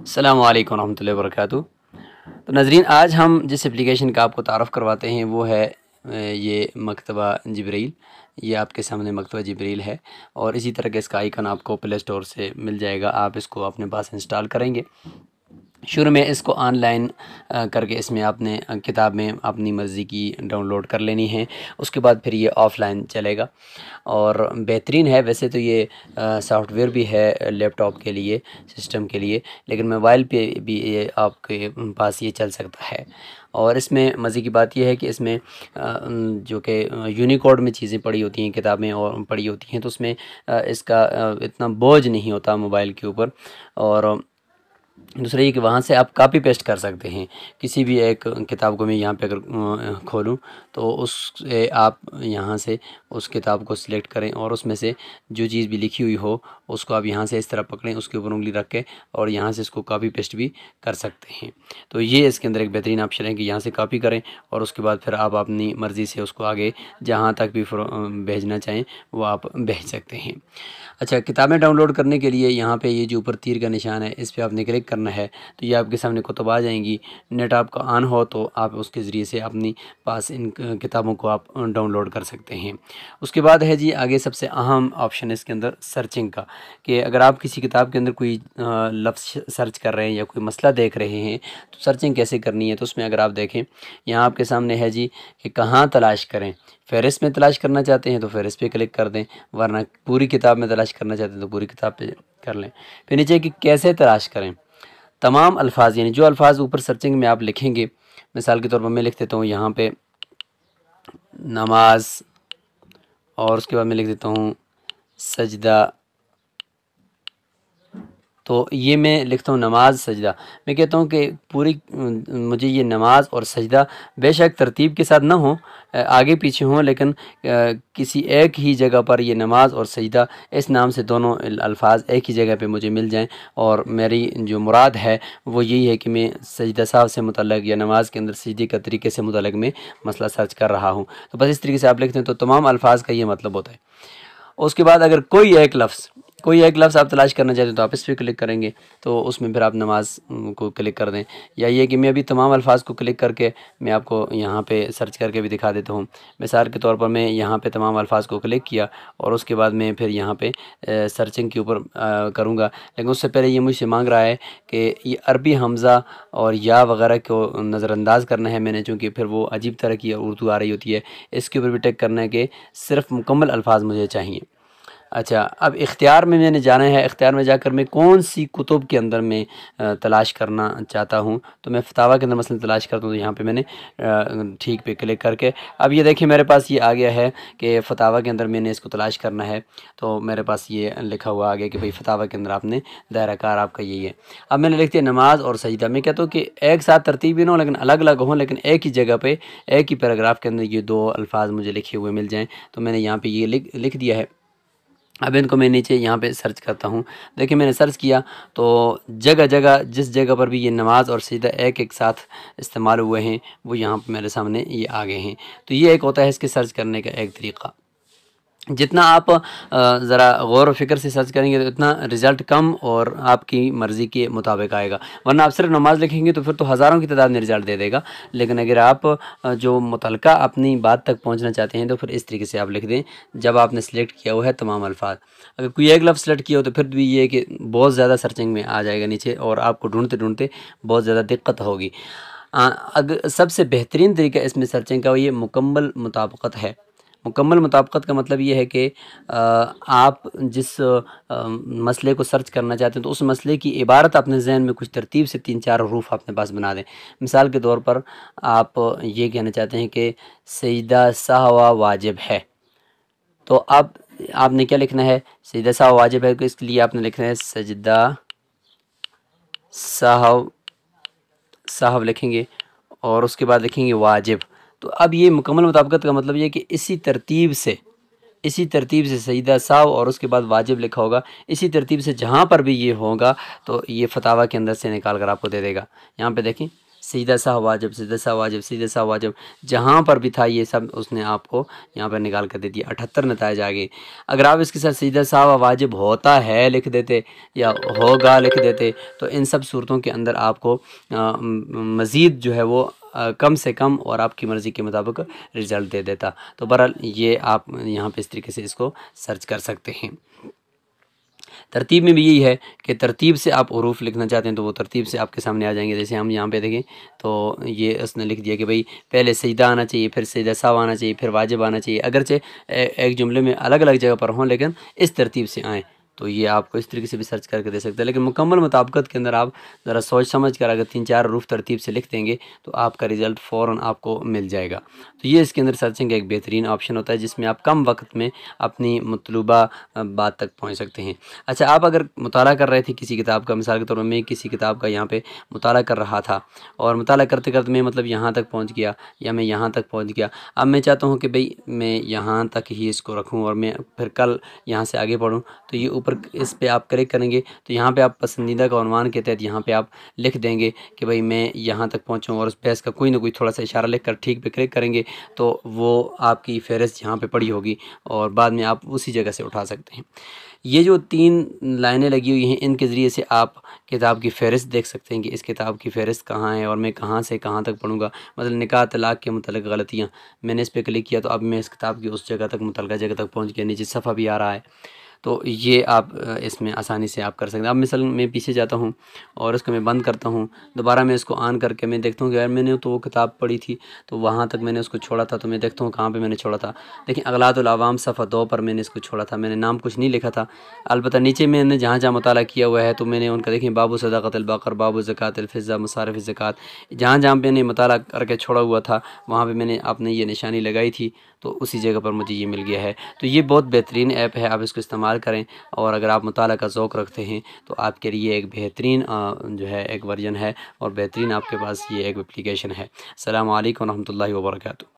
अस्सलामु अलैकुम रहमतुल्लाहि व बरकातुहू। तो नाज़रीन, आज हम जिस एप्लीकेशन का आपको तारफ़ करवाते हैं वो है ये मकतबा जिब्रील। ये आपके सामने मकतबा जिब्रील है और इसी तरह का इसका आइकन आपको प्ले स्टोर से मिल जाएगा। आप इसको अपने पास इंस्टॉल करेंगे। शुरू में इसको ऑनलाइन करके इसमें आपने किताब में अपनी मर्ज़ी की डाउनलोड कर लेनी है। उसके बाद फिर ये ऑफ़लाइन चलेगा और बेहतरीन है। वैसे तो ये सॉफ्टवेयर भी है लैपटॉप के लिए, सिस्टम के लिए, लेकिन मोबाइल पे भी ये आपके पास ये चल सकता है। और इसमें मज़े की बात यह है कि इसमें जो कि यूनिकोड में चीज़ें पड़ी होती हैं, किताबें और पड़ी होती हैं, तो उसमें इसका इतना बोझ नहीं होता मोबाइल के ऊपर। और दूसरा ये कि वहाँ से आप कॉपी पेस्ट कर सकते हैं। किसी भी एक किताब को मैं यहाँ पे अगर खोलूँ तो उससे आप यहाँ से उस किताब को सिलेक्ट करें और उसमें से जो चीज़ भी लिखी हुई हो उसको आप यहाँ से इस तरह पकड़ें, उसके ऊपर उंगली रख के और यहाँ से इसको कॉपी पेस्ट भी कर सकते हैं। तो ये इसके अंदर एक बेहतरीन ऑप्शन है कि यहाँ से कॉपी करें और उसके बाद फिर आप अपनी मर्ज़ी से उसको आगे जहाँ तक भी भेजना चाहें वो आप भेज सकते हैं। अच्छा, किताबें डाउनलोड करने के लिए यहाँ पे ये जो ऊपर तीर का निशान है इस पर आपने क्लिक करना है तो ये आपके सामने कुतुब आ जाएंगी। नेट आपका ऑन हो तो आप उसके ज़रिए से अपनी पास इन किताबों को आप डाउनलोड कर सकते हैं। उसके बाद है जी आगे सबसे अहम ऑप्शन इसके अंदर सर्चिंग का, कि अगर आप किसी किताब के अंदर कोई लफ्ज़ सर्च कर रहे हैं या कोई मसला देख रहे हैं तो सर्चिंग कैसे करनी है। तो उसमें अगर आप देखें यहाँ आपके सामने है जी कि कहाँ तलाश करें। फ़हरिस्त में तलाश करना चाहते हैं तो फ़हरिस्त पे क्लिक कर दें, वरना पूरी किताब में तलाश करना चाहते हैं तो पूरी किताब पे कर लें। फिर नीचे कि कैसे तलाश करें। तमाम अल्फाज यानी जो अल्फाज ऊपर सर्चिंग में आप लिखेंगे, मिसाल के तौर पर मैं लिख देता हूँ यहाँ पे नमाज और उसके बाद मैं लिख देता हूँ सजदा। तो ये मैं लिखता हूँ नमाज सजदा। मैं कहता हूँ कि पूरी मुझे ये नमाज और सजदा बेशक तरतीब के साथ ना हो, आगे पीछे हों, लेकिन किसी एक ही जगह पर ये नमाज और सजदा इस नाम से दोनों अल्फाज एक ही जगह पे मुझे मिल जाएं। और मेरी जो मुराद है वो यही है कि मैं सजदा साहब से मुतल्लक़ या नमाज के अंदर सजदे का तरीके से मुतल्लक़ मैं मसला सर्च कर रहा हूँ। तो बस इस तरीके से आप लिखते हैं तो तमाम अल्फाज का ये मतलब होता है। उसके बाद अगर कोई एक लफ्ज़ आप तलाश करना चाहते हैं तो आप इस पर क्लिक करेंगे तो उसमें फिर आप नमाज को क्लिक कर दें। या ये कि मैं अभी तमाम अल्फाज को क्लिक करके मैं आपको यहाँ पे सर्च करके भी दिखा देता हूँ। मिसाल के तौर पर मैं यहाँ पे तमाम अल्फाज को क्लिक किया और उसके बाद मैं फिर यहाँ पे सर्चिंग के ऊपर करूँगा, लेकिन उससे पहले ये मुझसे मांग रहा है कि ये अरबी हमज़ा और या वगैरह को नज़रअंदाज करना है मैंने, चूँकि फिर वो अजीब तरह की उर्दू आ रही होती है। इसके ऊपर भी टिक करना है कि सिर्फ़ मुकम्मल अल्फाज मुझे चाहिए। अच्छा, अब इख्तियार में मैंने जाना है। इख्तियार में जाकर मैं कौन सी कुतुब के अंदर मैं तलाश करना चाहता हूँ, तो मैं फतावा के अंदर मसलन तलाश करता हूँ। तो यहाँ पे मैंने ठीक पे क्लिक करके अब ये देखिए मेरे पास ये आ गया है कि फतावा के अंदर मैंने इसको तलाश करना है। तो मेरे पास ये लिखा हुआ आ गया कि भाई फतावा के अंदर आपने दायरा कार आपका यही है। अब मैंने लिख दिया नमाज और सजदा। मैं कहता हूँ कि एक साथ तरतीब भी ना हो, लेकिन अलग अलग हों, लेकिन एक ही जगह पे एक ही पैराग्राफ के अंदर ये दो अल्फाज मुझे लिखे हुए मिल जाएँ। तो मैंने यहाँ पर ये लिख दिया है। अब इनको मैं नीचे यहाँ पे सर्च करता हूँ। देखिए मैंने सर्च किया तो जगह जगह जिस जगह पर भी ये नमाज और सजदा एक एक साथ इस्तेमाल हुए हैं वो यहाँ पे मेरे सामने ये आ गए हैं। तो ये एक होता है इसके सर्च करने का एक तरीक़ा। जितना आप ज़रा गौर व फ़िक्र से सर्च करेंगे तो इतना रिज़ल्ट कम और आपकी मर्ज़ी के मुताबिक आएगा। वरना आप सिर्फ नमाज लिखेंगे तो फिर तो हज़ारों की तादाद में रिज़ल्ट दे देगा। लेकिन अगर आप जो मुतलका अपनी बात तक पहुंचना चाहते हैं तो फिर इस तरीके से आप लिख दें। जब आपने सेलेक्ट किया हुआ है तमाम अल्फाज, अगर कोई एक लफ्ज़ सेलेक्ट किया हो तो फिर भी ये कि बहुत ज़्यादा सर्चिंग में आ जाएगा नीचे और आपको ढूंढते ढूंढते बहुत ज़्यादा दिक्कत होगी। अगर सबसे बेहतरीन तरीका इसमें सर्चिंग का ये मुकम्मल मुताबिकत है। मुकम्मल मुताबिकत का मतलब ये है कि आप जिस मसले को सर्च करना चाहते हैं तो उस मसले की इबारत अपने ज़हन में कुछ तरतीब से 3-4 हरूफ अपने पास बना दें। मिसाल के तौर पर आप ये कहना चाहते हैं कि सजदा सहवा वाजिब है, तो अब आपने क्या लिखना है, सजदा सहवा वाजिब है, तो इसके लिए आपने लिखना है सजदा सहव लिखेंगे और उसके बाद लिखेंगे वाजिब। तो अब ये मुकम्मल मुताबिकत का मतलब ये है कि इसी तरतीब से सजदा साव और उसके बाद वाजिब लिखा होगा। इसी तरतीब से जहाँ पर भी ये होगा तो ये फतावा के अंदर से निकाल कर आपको दे देगा। यहाँ पे देखें सीधा सा वाजिब, सीधा सा वाजिब, सीधा सा वाजिब, जहाँ पर भी था ये सब उसने आपको यहाँ पर निकाल कर दे दिया। 78 नताइज आ गए। अगर आप इसके साथ सीधा सा वाजिब होता है लिख देते या होगा लिख देते तो इन सब सूरतों के अंदर आपको मज़ीद जो है वो कम से कम और आपकी मर्ज़ी के मुताबिक रिज़ल्ट दे देता। तो बहरहाल ये आप यहाँ पे इस तरीके से इसको सर्च कर सकते हैं। तरतीब में भी यही है कि तरतीब से आप हरूफ लिखना चाहते हैं तो वो तरतीब से आपके सामने आ जाएंगे। जैसे हम यहाँ पे देखें तो ये उसने लिख दिया कि भाई पहले सजदा आना चाहिए, फिर सजदा साव आना चाहिए, फिर वाजिब आना चाहिए। अगरचे एक जुमले में अलग अलग जगह पर हों लेकिन इस तरतीब से आएँ। तो ये आपको इस तरीके से भी सर्च करके दे सकते हैं। लेकिन मुकम्मल मुताबिकत के अंदर आप ज़रा सोच समझ कर अगर 3-4 हरूफ तरतीब से लिख देंगे तो आपका रिज़ल्ट फ़ौरन आपको मिल जाएगा। तो ये इसके अंदर सर्चिंग का एक बेहतरीन ऑप्शन होता है जिसमें आप कम वक्त में अपनी मतलूबा बात तक पहुँच सकते हैं। अच्छा, आप अगर मुताला कर रहे थे किसी किताब का, मिसाल के तौर पर मैं किसी किताब का यहाँ पे मुताला कर रहा था और मुताला करते करते मैं मतलब यहाँ तक पहुँच गया या मैं यहाँ तक पहुँच गया। अब मैं चाहता हूँ कि भाई मैं यहाँ तक ही इसको रखूँ और मैं फिर कल यहाँ से आगे पढ़ूँ। तो ये ऊपर इस पे आप क्लिक करेंगे तो यहाँ पे आप पसंदीदा का उन्वान के तहत यहाँ पे आप लिख देंगे कि भाई मैं यहाँ तक पहुँचूँ और उस पे इसका कोई ना कोई थोड़ा सा इशारा लिख कर ठीक पे क्लिक करेंगे तो वो आपकी फ़हरिस्त यहाँ पे पड़ी होगी और बाद में आप उसी जगह से उठा सकते हैं। ये जो 3 लाइनें लगी हुई हैं इनके ज़रिए से आप किताब की फ़हरिस्त देख सकते हैं कि इस किताब की फ़हरिस्त कहाँ है और मैं कहाँ से कहाँ तक पढ़ूँगा। मतलब निकाह तलाक़ के मुतल्लिक़ गलतियाँ, मैंने इस पे क्लिक किया तो अब मैं इस किताब की उस जगह तक मुतल्लिक़ा जगह तक पहुँच गया, नीचे सफ़ा भी आ रहा है। तो ये आप इसमें आसानी से आप कर सकते हैं। अब मिसल मैं पीछे जाता हूँ और उसको मैं बंद करता हूँ, दोबारा मैं इसको ऑन करके मैं देखता हूँ कि यार मैंने तो वो किताब पढ़ी थी तो वहाँ तक मैंने उसको छोड़ा था। तो मैं देखता हूँ कहाँ पे मैंने छोड़ा था। देखिए अगलातुल अवाम सफ़ा 2 पर मैंने इसको छोड़ा था। मैंने नाम कुछ नहीं लिखा था, अलबत्ता नीचे मैंने जहाँ जहाँ मुताला किया हुआ है तो मैंने उनका देखिए बाबू सदाक़तुल बक़र, बाबू ज़कातुल फ़िज़्ज़ा, मसारिफ़ ज़कात, जहाँ जहाँ मैंने मुताला करके छोड़ा हुआ था वहाँ पर मैंने अपने ये निशानी लगाई थी तो उसी जगह पर मुझे ये मिल गया है। तो ये बहुत बेहतरीन ऐप है, आप इसको इस्तेमाल करें और अगर आप मुताला का ज़ौक़ रखते हैं तो आपके लिए एक बेहतरीन जो है एक वर्जन है और बेहतरीन आपके पास ये एक एप्लीकेशन है। अस्सलामु अलैकुम व रहमतुल्लाहि व बरकातुहू।